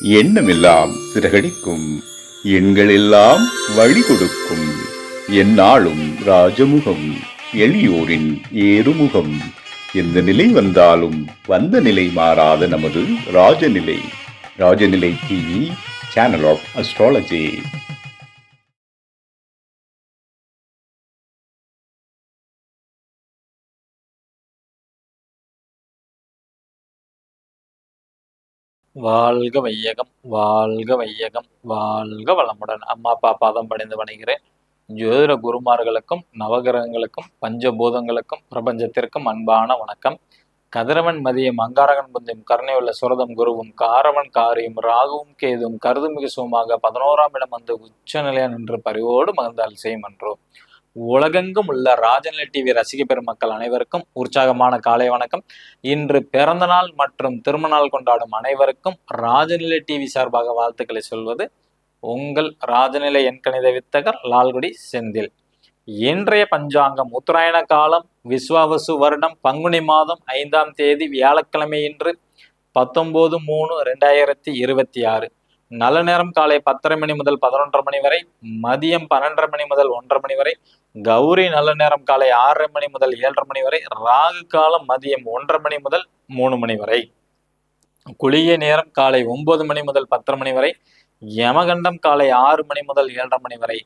எண்ணமெல்லாம் சிறகடிக்கும், எண்களெல்லாம் வழி கொடுக்கும், எந்நாளும் ராஜமுகம், எளியோரின் ஏறுமுகம். எந்த நிலை வந்தாலும் வந்த நிலை மாறாத நமது Rajanilai. Rajanilai TV, channel of astrology. வாழ்க வையகம், வாழ்க வையகம், வாழ்க வளமுடன். அம்மா அப்பா பாதம் பணிந்து வணங்குகிறேன். ஜோதிட குருமார்களுக்கும் நவகிரகங்களுக்கும் பஞ்சபூதங்களுக்கும் பிரபஞ்சத்திற்கும் அன்பான வணக்கம். கதிரவன் மதியம் அங்காரகன் புந்தியும் கருணையுள்ள சுரதம் குருவும் காரவன் காரியும் ராகுவும் கேதும் கருதுமிகு சுகமாக 11ஆம் இடம் வந்து உச்ச நிலையா நின்று பரிவோடு மகிழ்ந்தால் செய்மன்றோம். உலகெங்கும் உள்ள ராஜநிலை டிவி ரசிக பெருமக்கள் அனைவருக்கும் உற்சாகமான காலை வணக்கம். இன்று பிறந்த நாள் மற்றும் திருமண நாள் கொண்டாடும் அனைவருக்கும் ராஜநிலை டிவி சார்பாக வாழ்த்துக்களை சொல்வது உங்கள் ராஜநிலை எண்கணித வித்தகர் லால்குடி செந்தில். இன்றைய பஞ்சாங்கம் உத்தராயண காலம் விஸ்வாவசு வருடம் பங்குனி மாதம் 5ஆம் தேதி வியாழக்கிழமை இன்று 19/3/2026. நல்ல நேரம் காலை 10:30 மணி முதல் 11:30 மணி வரை, மதியம் 12:30 மணி முதல் 1:30 மணி வரை, கௌரி நல்ல நேரம் காலை 6:30 மணி முதல் 7:30 மணி வரை, ராகு காலம் மதியம் 1:30 மணி முதல் 3 மணி வரை, குளிய நேரம் காலை 9 மணி முதல் 10:30 மணி வரை, யமகண்டம் காலை 6 மணி முதல் 7:30 மணி வரை.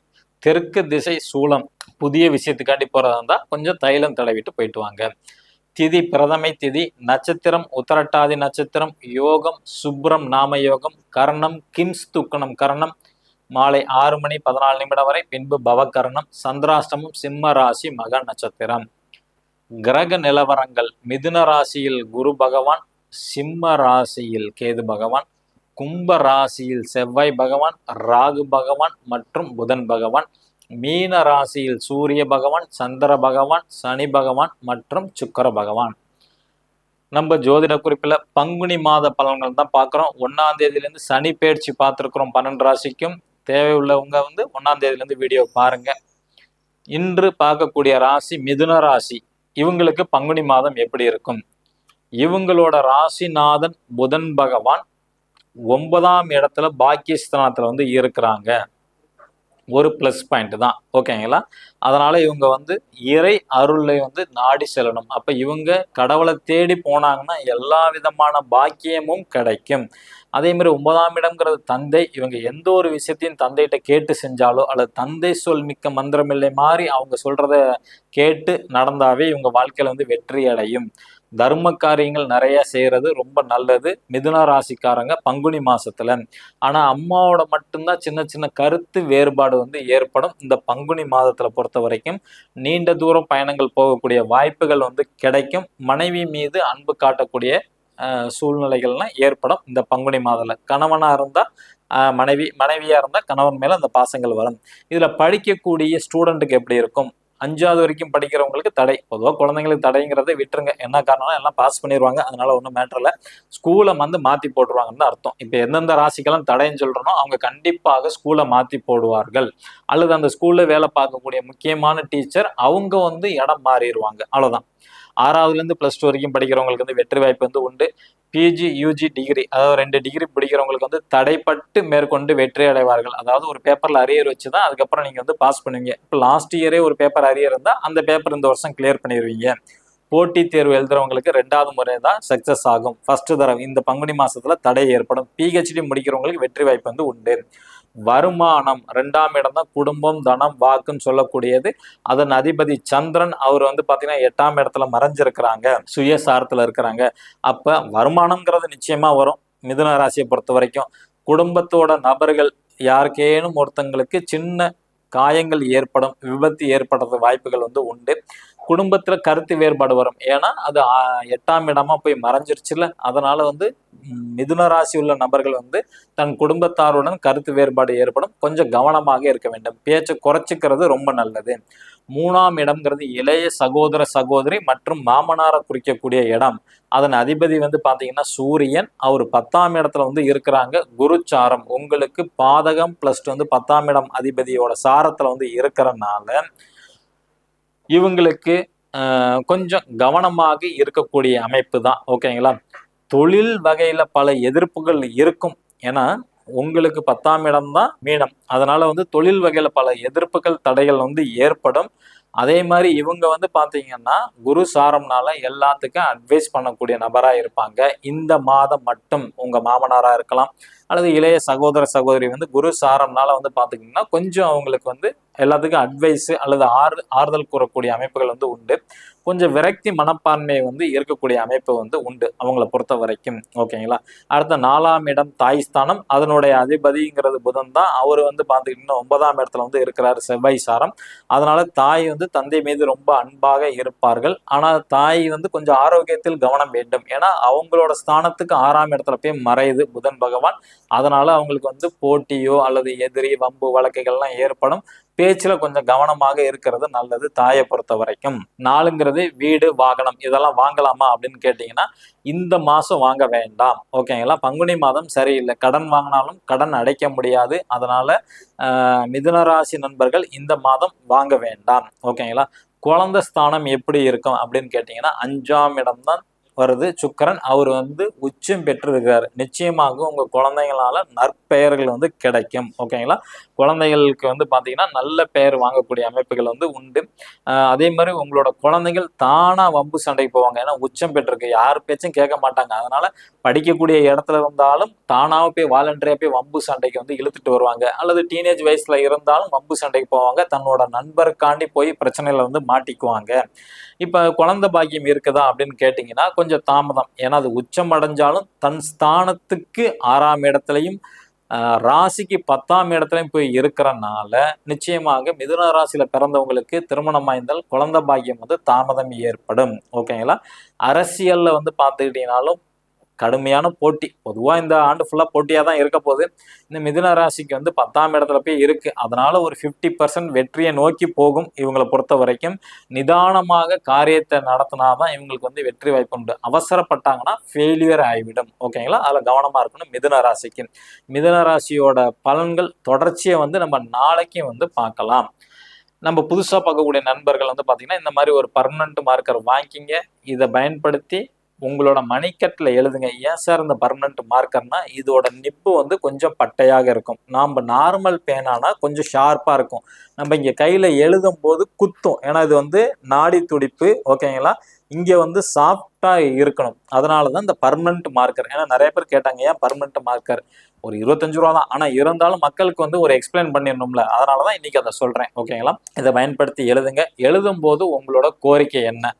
தெற்கு திசை சூலம். புதிய விஷயத்துக்காண்டி போறதா இருந்தா கொஞ்சம் தைலம் தடவிட்டு போயிட்டு வாங்க. திதி பிரதமை திதி, நட்சத்திரம் உத்தரட்டாதி நட்சத்திரம், யோகம் சுப்ரம் நாம யோகம், கர்ணம் கிம்ஸ் துக்கணம் கர்ணம் மாலை 6 மணி 14 நிமிடம் வரை, பின்பு பவகர்ணம். சந்திராஷ்டமம் சிம்ம ராசி மக நட்சத்திரம். கிரக நிலவரங்கள்: மிதுன ராசியில் குரு பகவான், சிம்ம ராசியில் கேது பகவான், கும்ப ராசியில் செவ்வாய் பகவான், ராகு பகவான் மற்றும் புதன் பகவான், மீன ராசியில் சூரிய பகவான், சந்திர பகவான், சனி பகவான் மற்றும் சுக்கர பகவான். நம்ம ஜோதிட குறிப்பில் பங்குனி மாத பலன்கள் தான் பார்க்குறோம். 1ஆம் தேதியிலேருந்து சனி பயிற்சி பார்த்துருக்குறோம். 12 ராசிக்கும் தேவையுள்ளவங்க 1ஆம் தேதியிலேருந்து வீடியோ பாருங்க. இன்று பார்க்கக்கூடிய ராசி மிதுன ராசி. இவங்களுக்கு பங்குனி மாதம் எப்படி இருக்கும்? இவங்களோட ராசிநாதன் புதன் பகவான் 9ஆம் இடத்துல பாக்கியஸ்தானத்துல இருக்கிறாங்க. ஒரு பிளஸ் பாயிண்ட் தான், ஓகேங்களா? அதனால இவங்க இறை அருளை நாடி செல்லணும். அப்ப இவங்க கடவுளை தேடி போனாங்கன்னா எல்லா விதமான பாக்கியமும் கிடைக்கும். அதே மாதிரி 9ஆம் இடம்ங்கிறது தந்தை. இவங்க எந்த ஒரு விஷயத்தையும் தந்தைகிட்ட கேட்டு செஞ்சாலோ அல்லது தந்தை சொல் மிக்க மந்திரமில்லை மாதிரி அவங்க சொல்றத கேட்டு நடந்தாவே இவங்க வாழ்க்கையில வெற்றி அடையும். தர்ம காரியங்கள் நிறைய செய்யறது ரொம்ப நல்லது மிதுன ராசிக்காரங்க பங்குனி மாசத்துல. ஆனா அம்மாவோட மட்டும்தான் சின்ன சின்ன கருத்து வேறுபாடு ஏற்படும். இந்த பங்குனி மாதத்துல பொறுத்த வரைக்கும் நீண்ட தூரம் பயணங்கள் போகக்கூடிய வாய்ப்புகள் கிடைக்கும். மனைவி மீது அன்பு காட்டக்கூடிய சூழ்நிலைகள்லாம் ஏற்படும் இந்த பங்குனி மாதத்துல. கணவனா இருந்தா மனைவியா இருந்தா கணவன் மேல அந்த பாசங்கள் வரும். இதுல படிக்கக்கூடிய ஸ்டூடெண்ட்டுக்கு எப்படி இருக்கும்? 5வது வரைக்கும் படிக்கிறவங்களுக்கு தடை. பொதுவாக குழந்தைங்களுக்கு தடைங்கிறத விட்டுருங்க. என்ன காரணம்னா எல்லாம் பாஸ் பண்ணிடுவாங்க, அதனால ஒன்றும் மேட்டர் இல்லை. ஸ்கூலை மாற்றி போட்டுருவாங்கன்னு அர்த்தம். இப்போ எந்தெந்த ராசிக்கெல்லாம் தடைன்னு சொல்கிறனோ அவங்க கண்டிப்பாக ஸ்கூலை மாற்றி போடுவார்கள். அல்லது அந்த ஸ்கூலில் வேலை பார்க்கக்கூடிய முக்கியமான டீச்சர் அவங்க இடம் மாறிடுவாங்க. அவ்வளோதான். 6வதுலேருந்து +2 வரைக்கும் படிக்கிறவங்களுக்கு வெற்றி வாய்ப்பு உண்டு. பிஜி யூஜி டிகிரி, அதாவது 2 டிகிரி பிடிக்கிறவங்களுக்கு தடைப்பட்டு மேற்கொண்டு வெற்றி அடைவார்கள். அதாவது ஒரு பேப்பர்ல அரியர் வச்சு தான் அதுக்கப்புறம் நீங்க பாஸ் பண்ணுவீங்க. இப்போ லாஸ்ட் இயரே ஒரு பேப்பர் அரியர் இருந்தால் அந்த பேப்பர் இந்த வருஷம் கிளியர் பண்ணிடுவீங்க. போட்டித் தேர்வு எழுதுறவங்களுக்கு 2வது முறை தான் சக்சஸ் ஆகும். ஃபர்ஸ்ட் தடவை இந்த பங்குனி மாசத்துல தடை ஏற்படும். பிஹெச்டி முடிக்கிறவங்களுக்கு வெற்றி வாய்ப்பு உண்டு. வருமானம் 2ஆம் இடம் தான் குடும்பம் தனம் வாக்குன்னு சொல்லக்கூடியது. அதன் அதிபதி சந்திரன் அவர் பாத்தீங்கன்னா 8ஆம் இடத்துல மறைஞ்சிருக்கிறாங்க, சுயசாரத்துல இருக்கிறாங்க. அப்ப வருமானம்ங்கிறது நிச்சயமா வரும். மிதுன ராசியை பொறுத்த வரைக்கும் குடும்பத்தோட நபர்கள் யாருக்கேனும் ஒருத்தங்களுக்கு சின்ன காயங்கள் ஏற்படும், விபத்து ஏற்படுற வாய்ப்புகள் உண்டு. குடும்பத்துல கருத்து வேறுபாடு வரும். ஏன்னா அது 8ஆம் இடமா போய் மறைஞ்சிருச்சுல. அதனால மிதுன ராசி உள்ள நபர்கள் தன் குடும்பத்தாருடன் கருத்து வேறுபாடு ஏற்படும். கொஞ்சம் கவனமாக இருக்க வேண்டும். பேச்சை குறைச்சிக்கிறது ரொம்ப நல்லது. 3ஆம் இடம்ங்கிறது இளைய சகோதர சகோதரி மற்றும் மாமனாரை குறிக்கக்கூடிய இடம். அதன் அதிபதி பாத்தீங்கன்னா சூரியன். அவர் 10ஆம் இடத்துல இருக்கிறாங்க. குருச்சாரம் உங்களுக்கு பாதகம் +2 10ஆம் இடம் அதிபதியோட சாரத்துல இருக்கிறனால இவங்களுக்கு கொஞ்சம் கவனமாக இருக்கக்கூடிய அமைப்பு தான், ஓகேங்களா? தொழில் வகையில பல எதிர்ப்புகள் இருக்கும். ஏன்னா உங்களுக்கு 10ஆம் இடம் தான் மீனம். அதனால வந்து தொழில் வகையில பல எதிர்ப்புகள் தடைகள் வந்து ஏற்படும். அதே மாதிரி இவங்க வந்து பாத்தீங்கன்னா குரு சாரம்னால எல்லாத்துக்கும் அட்வைஸ் பண்ணக்கூடிய நபரா இருப்பாங்க. இந்த மாதம் மட்டும் உங்க மாமனாரா இருக்கலாம் அல்லது இளைய சகோதர சகோதரி வந்து குரு சாரம்னால வந்து பாத்தீங்கன்னா கொஞ்சம் அவங்களுக்கு வந்து எல்லாத்துக்கும் அட்வைஸ் அல்லது ஆறுதல் கூறக்கூடிய அமைப்புகள் வந்து உண்டு. கொஞ்சம் விரக்தி மனப்பான்மை வந்து இருக்கக்கூடிய அமைப்பு வந்து உண்டு அவங்கள பொறுத்த வரைக்கும். ஓகேங்களா. அடுத்த 4ஆம் இடம் தாய் ஸ்தானம், அதனுடைய அதிபதிங்கிறது புதன் தான். அவர் வந்து பாத்துக்கிட்டீங்கன்னா 9ஆம் இடத்துல வந்து இருக்கிறாரு செவ்வாய் சாரம். அதனால தாய் வந்து தந்தை மீது ரொம்ப அன்பாக இருப்பார்கள். ஆனா தாய் வந்து கொஞ்சம் ஆரோக்கியத்தில் கவனம் வேண்டும். ஏன்னா அவங்களோட ஸ்தானத்துக்கு 6ஆம் இடத்துல போய் மறையுது புதன் பகவான். அதனால அவங்களுக்கு வந்து போட்டியோ அல்லது எதிரி வம்பு வழக்குகள்லாம் ஏற்படும். பேச்சுல கொஞ்சம் கவனமாக இருக்கிறது நல்லது தாயை பொறுத்த வரைக்கும். 4ங்கிறது வீடு வாகனம் இதெல்லாம் வாங்கலாமா அப்படின்னு கேட்டீங்கன்னா இந்த மாசம் வாங்க வேண்டாம். ஓகேங்களா. பங்குனி மாதம் சரியில்லை. கடன் வாங்கினாலும் கடன் அடைக்க முடியாது. அதனால மிதுன ராசி நண்பர்கள் இந்த மாதம் வாங்க வேண்டாம். ஓகேங்களா. குழந்தை ஸ்தானம் எப்படி இருக்கும் அப்படின்னு கேட்டீங்கன்னா 5ஆம் இடம் தான் வருது சுக்கிரன். அவர் வந்து உச்சம் பெற்றிருக்கிறாரு. நிச்சயமாக உங்க குழந்தைங்களால நற்பெயர்கள் வந்து கிடைக்கும். ஓகேங்களா. குழந்தைகளுக்கு வந்து பாத்தீங்கன்னா நல்ல பெயர் வாங்கக்கூடிய அமைப்புகள் வந்து உண்டு. அதே மாதிரி உங்களோட குழந்தைகள் தானா வம்பு சண்டைக்கு போவாங்க. ஏன்னா உச்சம் பெற்றிருக்கு, யார் பேச்சும் கேட்க மாட்டாங்க. அதனால படிக்கக்கூடிய இடத்துல இருந்தாலும் தானாக போய் வாலண்டரியா போய் வம்பு சண்டைக்கு வந்து இழுத்துட்டு வருவாங்க. அல்லது டீனேஜ் வயசுல இருந்தாலும் வம்பு சண்டைக்கு போவாங்க. தன்னோட நண்பருக்காண்டி போய் பிரச்சனையில வந்து மாட்டிக்குவாங்க. இப்ப குழந்தை பாக்கியம் இருக்குதா அப்படின்னு கேட்டீங்கன்னா கொஞ்சம் தாமதம். ஏன்னா அது உச்சம் அடைஞ்சாலும் தன் ஸ்தானத்துக்கு 6ஆம் இடத்துலையும் ராசிக்கு 10ஆம் இடத்துலையும் போய் இருக்கிறனால நிச்சயமாக மிதுன ராசியில பிறந்தவங்களுக்கு திருமணம் ஆய்ந்தால் குழந்தை பாக்கியம் வந்து தாமதம் ஏற்படும். ஓகேங்களா. அரசியல்ல வந்து பார்த்துக்கிட்டீங்கன்னாலும் கடுமையான போட்டி. பொதுவா இந்த ஆண்டு ஃபுல்லா போட்டியா தான் இருக்க போகுது. இந்த மிதுன ராசிக்கு வந்து 10ஆம் இடத்துல போய் இருக்கு. அதனால ஒரு 50% வெற்றியை நோக்கி போகும். இவங்களை பொறுத்த வரைக்கும் நிதானமாக காரியத்தை நடத்தினாதான் இவங்களுக்கு வந்து வெற்றி வாய்ப்பு உண்டு. அவசரப்பட்டாங்கன்னா ஃபெயிலியர் ஆகிவிடும். ஓகேங்களா. அதுல கவனமா இருக்கணும் மிதுன ராசிக்கு. மிதுன ராசியோட பலன்கள் தொடர்ச்சியை வந்து நம்ம நாளைக்கு வந்து பார்க்கலாம். நம்ம புதுசா பார்க்கக்கூடிய நண்பர்கள் வந்து பாத்தீங்கன்னா இந்த மாதிரி ஒரு பர்மனன்ட் மார்க்கர் வாங்கிக்கிங்க. இதை பயன்படுத்தி உங்களோட மணிக்கட்டில் எழுதுங்க. ஏன் சார் இந்த பர்மனன்ட் மார்க்கர்னா இதோட நிப்பு வந்து கொஞ்சம் பட்டையாக இருக்கும். நாம நார்மல் பேனானா கொஞ்சம் ஷார்ப்பா இருக்கும். நம்ம இங்க கையில எழுதும் போது குத்தும். ஏன்னா இது வந்து நாடி துடிப்பு. ஓகேங்களா. இங்க வந்து சாஃப்டா இருக்கணும். அதனாலதான் இந்த பர்மனன்ட் மார்க்கர். ஏன்னா நிறைய பேர் கேட்டாங்க ஏன் பர்மனன்ட் மார்க்கர், ஒரு 25 ரூபா தான். ஆனா இருந்தாலும் மக்களுக்கு வந்து ஒரு எக்ஸ்பிளைன் பண்ணிடணும்ல, அதனாலதான் இன்னைக்கு அதை சொல்றேன். ஓகேங்களா. இதை பயன்படுத்தி எழுதுங்க. எழுதும் போது உங்களோட கோரிக்கை என்ன,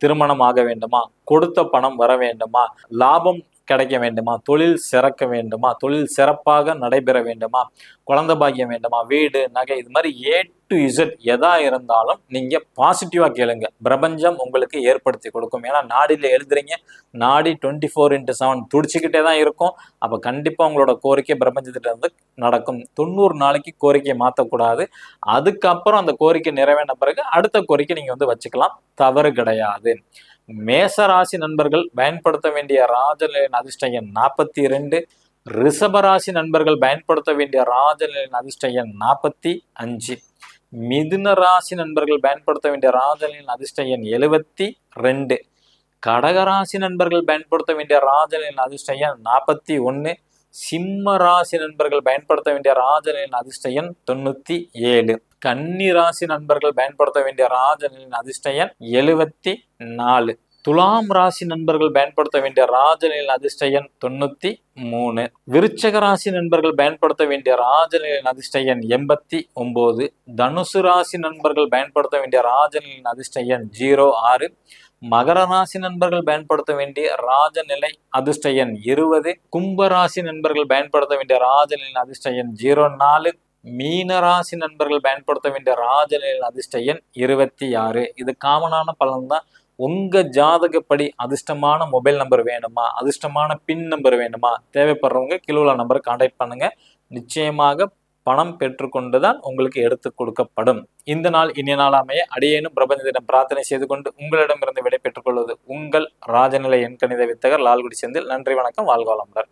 திருமணம் ஆக வேண்டுமா, கொடுத்த பணம் வர வேண்டுமா, லாபம் கிடைக்க வேண்டுமா, தொழில் சிறக்க வேண்டுமா, தொழில் சிறப்பாக நடைபெற வேண்டுமா, குழந்தை பாக்கியம் வேண்டுமா, வீடு நகை, இது மாதிரி A to Z எதா இருந்தாலும் நீங்க பாசிட்டிவா கேளுங்க. பிரபஞ்சம் உங்களுக்கு ஏற்படுத்தி கொடுக்கும். ஏன்னா நாடில எழுதுறீங்க, நாடி 24x7 துடிச்சுக்கிட்டே தான் இருக்கும். அப்ப கண்டிப்பா உங்களோட கோரிக்கை பிரபஞ்சத்திட்ட இருந்து நடக்கும். 90 நாளைக்கு கோரிக்கையை மாற்றக்கூடாது. அதுக்கப்புறம் அந்த கோரிக்கை நிறைவேறின பிறகு அடுத்த கோரிக்கை நீங்க வந்து வச்சுக்கலாம். தவறு கிடையாது. மேசராசி நண்பர்கள் பயன்படுத்த வேண்டிய ராஜநிலையின் அதிர்ஷ்ட எண் 42. ரிஷபராசி நண்பர்கள் பயன்படுத்த வேண்டிய ராஜநிலையின் அதிர்ஷ்ட எண் 45. மிதுன ராசி நண்பர்கள் பயன்படுத்த வேண்டிய ராஜநிலையின் அதிர்ஷ்ட எண் 72. கடகராசி நண்பர்கள் பயன்படுத்த வேண்டிய ராஜநிலையின் அதிர்ஷ்ட எண் 41. சிம்ம ராசி நண்பர்கள் பயன்படுத்த வேண்டிய ராஜநிலையின் அதிர்ஷ்ட எண் 97. கன்னி ராசி நண்பர்கள் பயன்படுத்த வேண்டிய ராஜநிலையின் அதிர்ஷ்ட எண் 74. துலாம் ராசி நண்பர்கள் பயன்படுத்த வேண்டிய ராஜநிலையின் அதிர்ஷ்ட எண் 93. விருச்சக ராசி நண்பர்கள் பயன்படுத்த வேண்டிய ராஜநிலையின் அதிர்ஷ்ட எண் 89. தனுசு ராசி நண்பர்கள் பயன்படுத்த வேண்டிய ராஜநிலையின் அதிர்ஷ்ட எண் 06. மகர ராசி நண்பர்கள் பயன்படுத்த வேண்டிய ராஜநிலை அதிர்ஷ்ட எண் 20. கும்ப ராசி நண்பர்கள் பயன்படுத்த வேண்டிய ராஜநிலையின் அதிர்ஷ்ட எண் 04. மீன ராசி நண்பர்கள் பயன்படுத்த வேண்டிய ராஜநிலையின் அதிர்ஷ்ட எண் 26. இது காமனான பலன் தான். உங்க ஜாதகப்படி அதிர்ஷ்டமான மொபைல் நம்பர் வேணுமா, அதிர்ஷ்டமான பின் நம்பர் வேணுமா, தேவைப்படுறவங்க கீழே நம்பரை கான்டாக்ட் பண்ணுங்க. நிச்சயமாக பணம் பெற்றுக்கொண்டுதான் உங்களுக்கு எடுத்து கொடுக்கப்படும். இந்த நாள் இனிய நாள் அமைய அடியேனும் பிரபஞ்சத்திடம் பிரார்த்தனை செய்து கொண்டு உங்களிடமிருந்து விடை பெற்றுக் கொள்வது உங்கள் ராஜநிலை எண்கணித வித்தகர் லால்குடி செந்தில். நன்றி, வணக்கம், வாழ்க வளமுடன்.